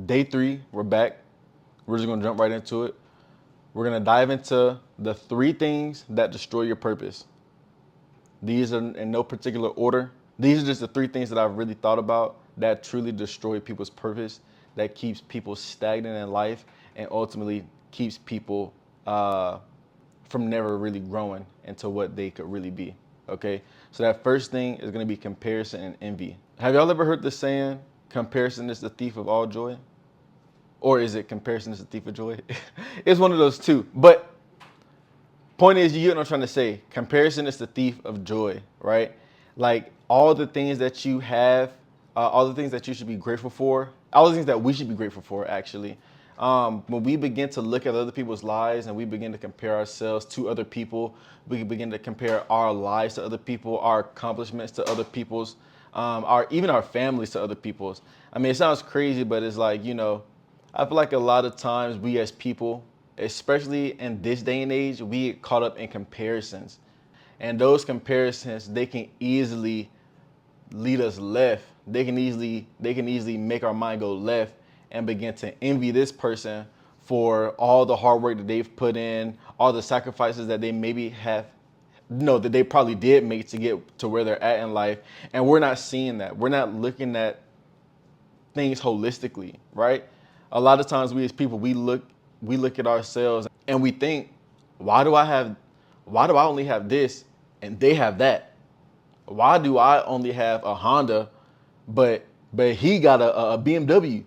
Day 3, we're back. We're just gonna jump right into it. We're gonna dive into the 3 things that destroy your purpose. These are in no particular order. These are just the 3 things that I've really thought about that truly destroy people's purpose, that keeps people stagnant in life, and ultimately keeps people from never really growing into what they could really be. Okay, so that first thing is gonna be comparison and envy. Have y'all ever heard the saying, comparison is the thief of all joy? Or is it comparison is the thief of joy? It's one of those two. But point is, you get what I'm trying to say. Comparison is the thief of joy, right? Like all the things that you have, all the things that you should be grateful for, all the things that we should be grateful for, actually. When we begin to look at other people's lives and we begin to compare ourselves to other people, we begin to compare our lives to other people, our accomplishments to other people's, even our families to other people's. I mean, it sounds crazy, but it's like, I feel like a lot of times we as people, especially in this day and age, we get caught up in comparisons. And those comparisons, they can easily lead us left. They can easily make our mind go left and begin to envy this person for all the hard work that they've put in, all the sacrifices that they maybe have that they probably did make to get to where they're at in life. And we're not seeing that. We're not looking at things holistically, right? A lot of times we as people, we look at ourselves and we think, why do I have why do I only have this and they have that? Why do I only have a Honda but he got a BMW?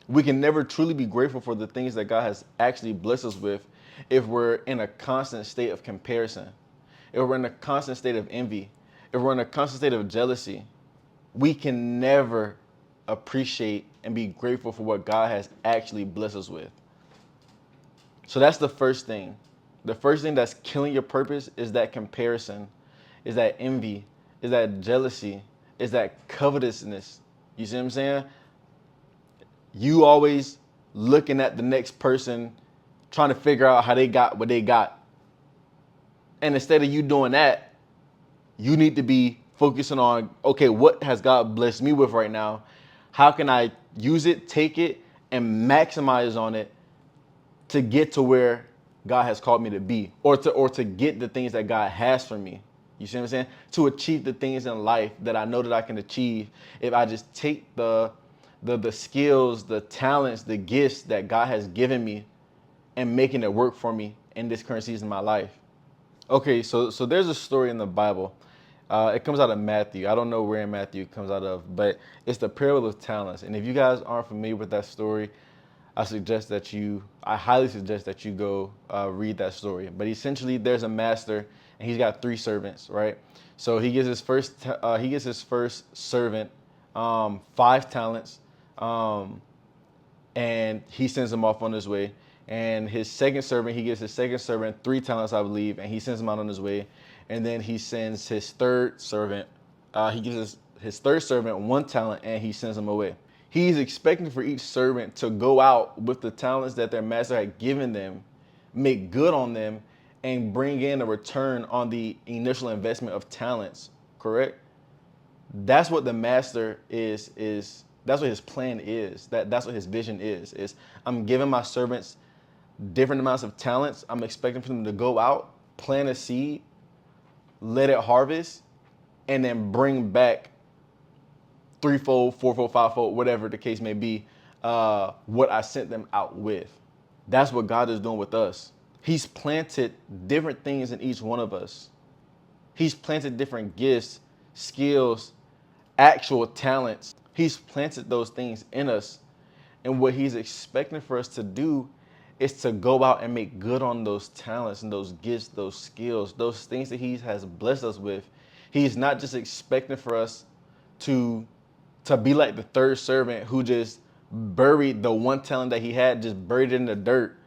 We can never truly be grateful for the things that God has actually blessed us with if we're in a constant state of comparison, if we're in a constant state of envy, if we're in a constant state of jealousy. We can never appreciate and be grateful for what God has actually blessed us with. So that's the first thing. The first thing that's killing your purpose is that comparison, is that envy, is that jealousy, is that covetousness. You see what I'm saying? You always looking at the next person, trying to figure out how they got what they got. And instead of you doing that, you need to be focusing on, okay, what has God blessed me with right now? How can I use it, take it, and maximize on it to get to where God has called me to be, or to get the things that God has for me. You see what I'm saying? To achieve the things in life that I know that I can achieve if I just take the skills, the talents, the gifts that God has given me and making it work for me in this current season of my life. Okay, so there's a story in the Bible. It comes out of Matthew. I don't know where in Matthew it comes out of, but it's the parable of talents. And if you guys aren't familiar with that story, I highly suggest that you go read that story. But essentially, there's a master, and he's got 3 servants, right? So he gives his first servant 5 talents, and he sends him off on his way. And he gives his second servant 3 talents, I believe, and he sends him out on his way. And then he sends his third servant, he gives his third servant 1 talent, and he sends him away. He's expecting for each servant to go out with the talents that their master had given them, make good on them, and bring in a return on the initial investment of talents, correct? That's what the master is that's what his plan is. That's what his vision is I'm giving my servants different amounts of talents. I'm expecting for them to go out, plant a seed, let it harvest, and then bring back threefold, fourfold, fivefold, whatever the case may be, what I sent them out with. That's what God is doing with us. He's planted different things in each one of us. He's planted different gifts, skills, actual talents. He's planted those things in us. And what he's expecting for us to do is to go out and make good on those talents and those gifts, those skills, those things that he has blessed us with. He's not just expecting for us to be like the third servant who just buried the 1 talent that he had, just buried it in the dirt.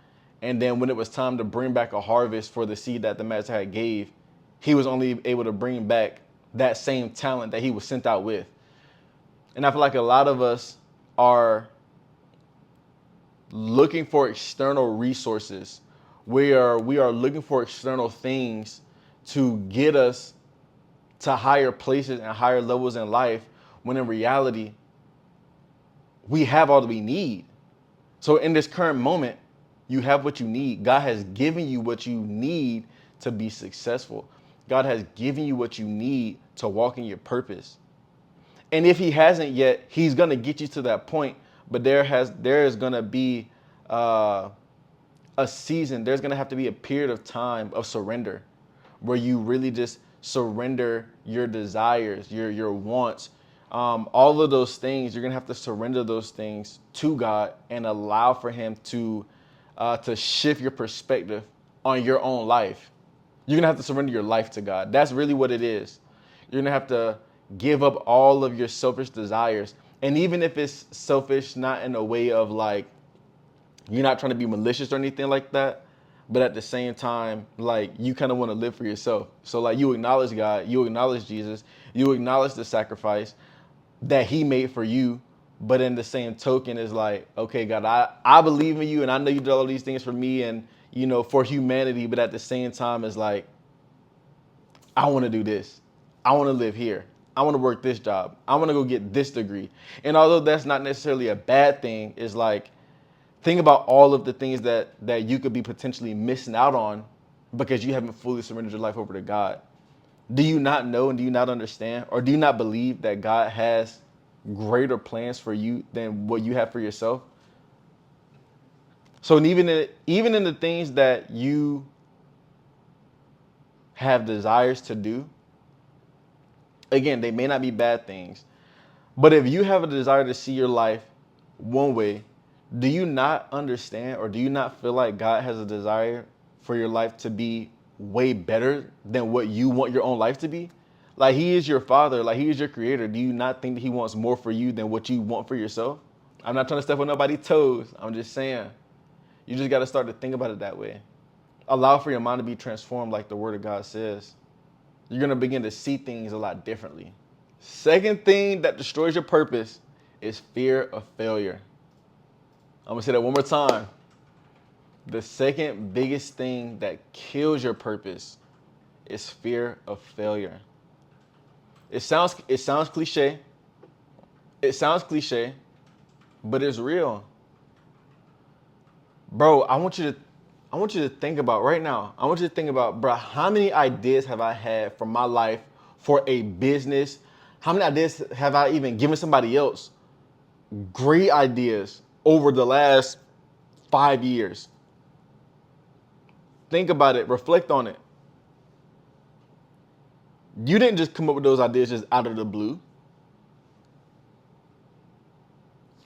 And then when it was time to bring back a harvest for the seed that the master had gave, he was only able to bring back that same talent that he was sent out with. And I feel like a lot of us are looking for external resources. We are looking for external things to get us to higher places and higher levels in life, when in reality, we have all that we need. So in this current moment, you have what you need. God has given you what you need to be successful. God has given you what you need to walk in your purpose. And if he hasn't yet, he's gonna get you to that point. But there is gonna be a season. There's gonna have to be a period of time of surrender, where you really just surrender your desires, your wants, all of those things. You're gonna have to surrender those things to God and allow for Him to shift your perspective on your own life. You're gonna have to surrender your life to God. That's really what it is. You're gonna have to give up all of your selfish desires. And even if it's selfish, not in a way of like, you're not trying to be malicious or anything like that, but at the same time, like, you kind of want to live for yourself. So like, you acknowledge God, you acknowledge Jesus, you acknowledge the sacrifice that he made for you. But in the same token is like, okay, God, I believe in you and I know you did all these things for me and, you know, for humanity. But at the same time, it's like, I want to do this. I want to live here. I want to work this job. I want to go get this degree. And although that's not necessarily a bad thing, it's like, think about all of the things that you could be potentially missing out on because you haven't fully surrendered your life over to God. Do you not know and do you not understand, or do you not believe that God has greater plans for you than what you have for yourself? So even in the things that you have desires to do, again, they may not be bad things, but if you have a desire to see your life one way, do you not understand or do you not feel like God has a desire for your life to be way better than what you want your own life to be? Like, he is your father, like, he is your creator. Do you not think that he wants more for you than what you want for yourself? I'm not trying to step on nobody's toes. I'm just saying, you just got to start to think about it that way. Allow for your mind to be transformed like the word of God says. You're going to begin to see things a lot differently. Second thing that destroys your purpose is fear of failure. I'm going to say that one more time. The second biggest thing that kills your purpose is fear of failure. It sounds cliche. It sounds cliche, but it's real. Bro, I want you to think about right now. I want you to think about, bro, how many ideas have I had for my life, for a business? How many ideas have I even given somebody else? Great ideas over the last 5 years. Think about it. Reflect on it. You didn't just come up with those ideas just out of the blue.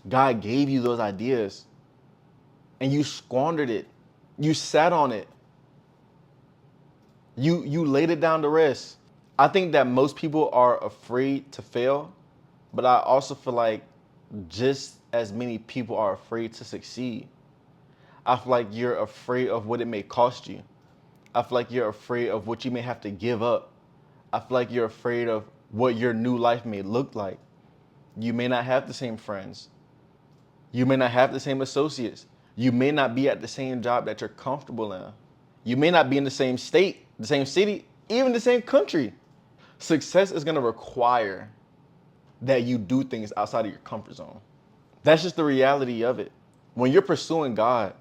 God gave you those ideas and you squandered it. You sat on it. You laid it down to rest. I think that most people are afraid to fail, but I also feel like just as many people are afraid to succeed. I feel like you're afraid of what it may cost you. I feel like you're afraid of what you may have to give up. I feel like you're afraid of what your new life may look like. You may not have the same friends. You may not have the same associates. You may not be at the same job that you're comfortable in. You may not be in the same state, the same city, even the same country. Success is going to require that you do things outside of your comfort zone. That's just the reality of it. When you're pursuing God,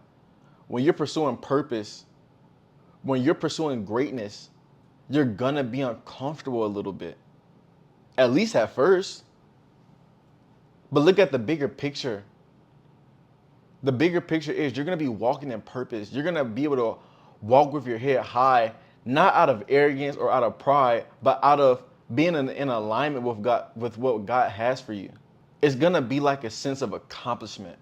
when you're pursuing purpose, when you're pursuing greatness, you're going to be uncomfortable a little bit, at least at first. But look at the bigger picture. The bigger picture is you're going to be walking in purpose. You're going to be able to walk with your head high, not out of arrogance or out of pride, but out of being in alignment with God, with what God has for you. It's going to be like a sense of accomplishment,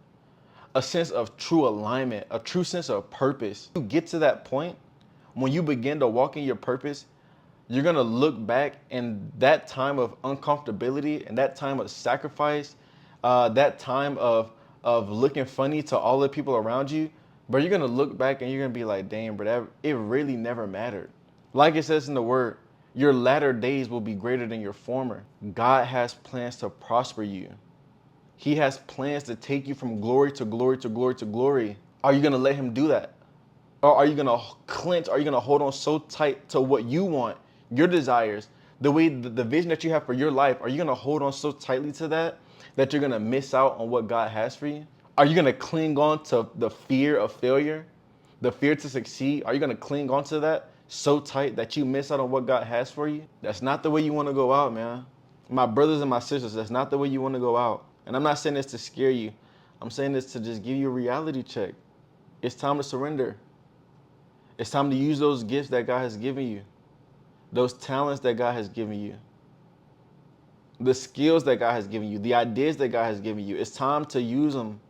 a sense of true alignment, a true sense of purpose. You get to that point, when you begin to walk in your purpose, you're going to look back, and that time of uncomfortability and that time of sacrifice, that time of looking funny to all the people around you, but you're going to look back and you're going to be like, damn, bro, it really never mattered. Like it says in the word, your latter days will be greater than your former. God has plans to prosper you. He has plans to take you from glory to glory to glory to glory. Are you going to let him do that? Or are you going to clench? Are you going to hold on so tight to what you want, your desires, the way the vision that you have for your life? Are you going to hold on so tightly to that you're going to miss out on what God has for you? Are you gonna cling on to the fear of failure, the fear to succeed? Are you gonna cling on to that so tight that you miss out on what God has for you? That's not the way you wanna go out, man. My brothers and my sisters, that's not the way you wanna go out. And I'm not saying this to scare you. I'm saying this to just give you a reality check. It's time to surrender. It's time to use those gifts that God has given you, those talents that God has given you, the skills that God has given you, the ideas that God has given you. It's time to use them.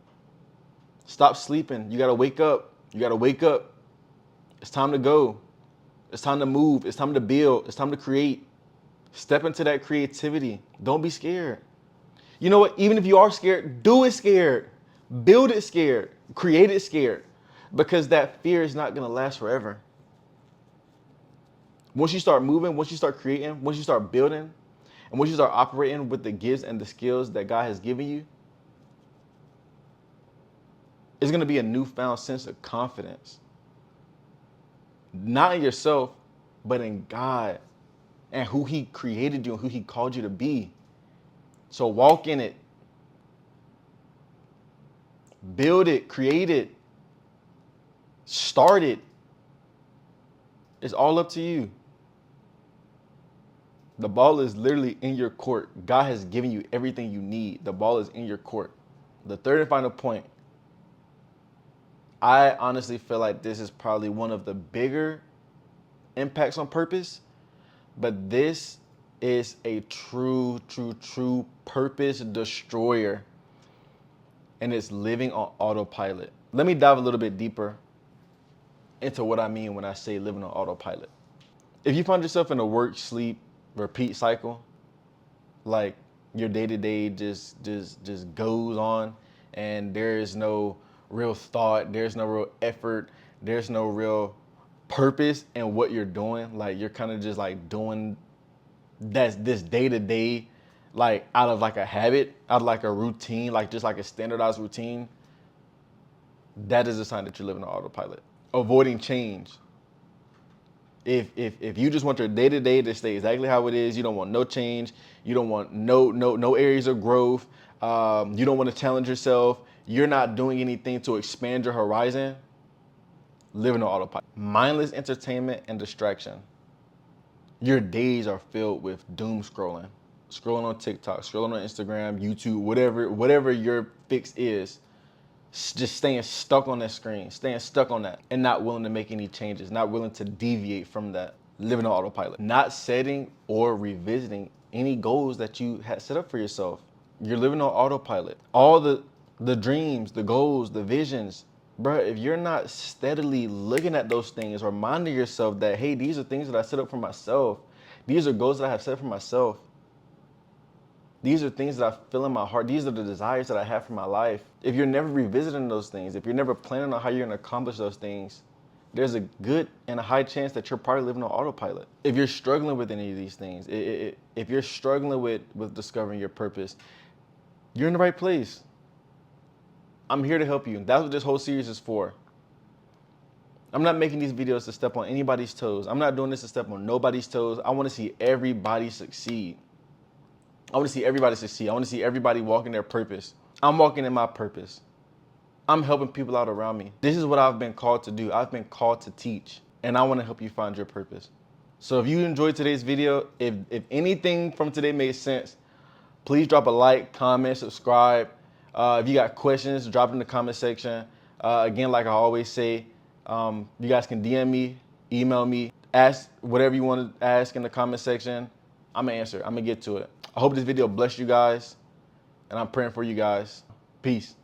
Stop sleeping. You got to wake up. You got to wake up. It's time to go. It's time to move. It's time to build. It's time to create. Step into that creativity. Don't be scared. You know what? Even if you are scared, do it scared. Build it scared. Create it scared. Because that fear is not going to last forever. Once you start moving, once you start creating, once you start building, and once you start operating with the gifts and the skills that God has given you, it's going to be a newfound sense of confidence. Not in yourself, but in God and who He created you and who He called you to be. So walk in it. Build it, create it, start it. It's all up to you. The ball is literally in your court. God has given you everything you need. The ball is in your court. The third and final point, I honestly feel like this is probably one of the bigger impacts on purpose, but this is a true purpose destroyer, and it's living on autopilot. Let me dive a little bit deeper into what I mean when I say living on autopilot. If you find yourself in a work, sleep, repeat cycle, like your day-to-day just goes on and there is no real thought, there's no real effort, there's no real purpose in what you're doing, like you're kind of just like doing this day-to-day like out of like a habit, out of like a routine, like just like a standardized routine, that is a sign that you're living on autopilot. Avoiding change. If you just want your day-to-day to stay exactly how it is, you don't want no change, you don't want no areas of growth, you don't want to challenge yourself, you're not doing anything to expand your horizon, living on autopilot. Mindless entertainment and distraction. Your days are filled with doom scrolling on TikTok, scrolling on Instagram, YouTube, whatever your fix is. Just staying stuck on that screen, staying stuck on that, and not willing to make any changes, not willing to deviate from that, living on autopilot. Not setting or revisiting any goals that you had set up for yourself. You're living on autopilot. All the dreams, the goals, the visions, bro, if you're not steadily looking at those things, reminding yourself that, hey, these are things that I set up for myself. These are goals that I have set for myself. These are things that I feel in my heart. These are the desires that I have for my life. If you're never revisiting those things, if you're never planning on how you're going to accomplish those things, there's a good and a high chance that you're probably living on autopilot. If you're struggling with any of these things, if you're struggling with discovering your purpose, you're in the right place. I'm here to help you. That's what this whole series is for. I'm not making these videos to step on anybody's toes. I'm not doing this to step on nobody's toes. I want to see everybody succeed. I want to see everybody succeed. I want to see everybody walk in their purpose. I'm walking in my purpose. I'm helping people out around me. This is what I've been called to do. I've been called to teach, and I want to help you find your purpose. So if you enjoyed today's video, if anything from today made sense, please drop a like, comment, subscribe. If you got questions, drop it in the comment section. Again, like I always say, you guys can DM me, email me, ask whatever you want to ask in the comment section. I'm going to answer. I'm going to get to it. I hope this video blessed you guys, and I'm praying for you guys. Peace.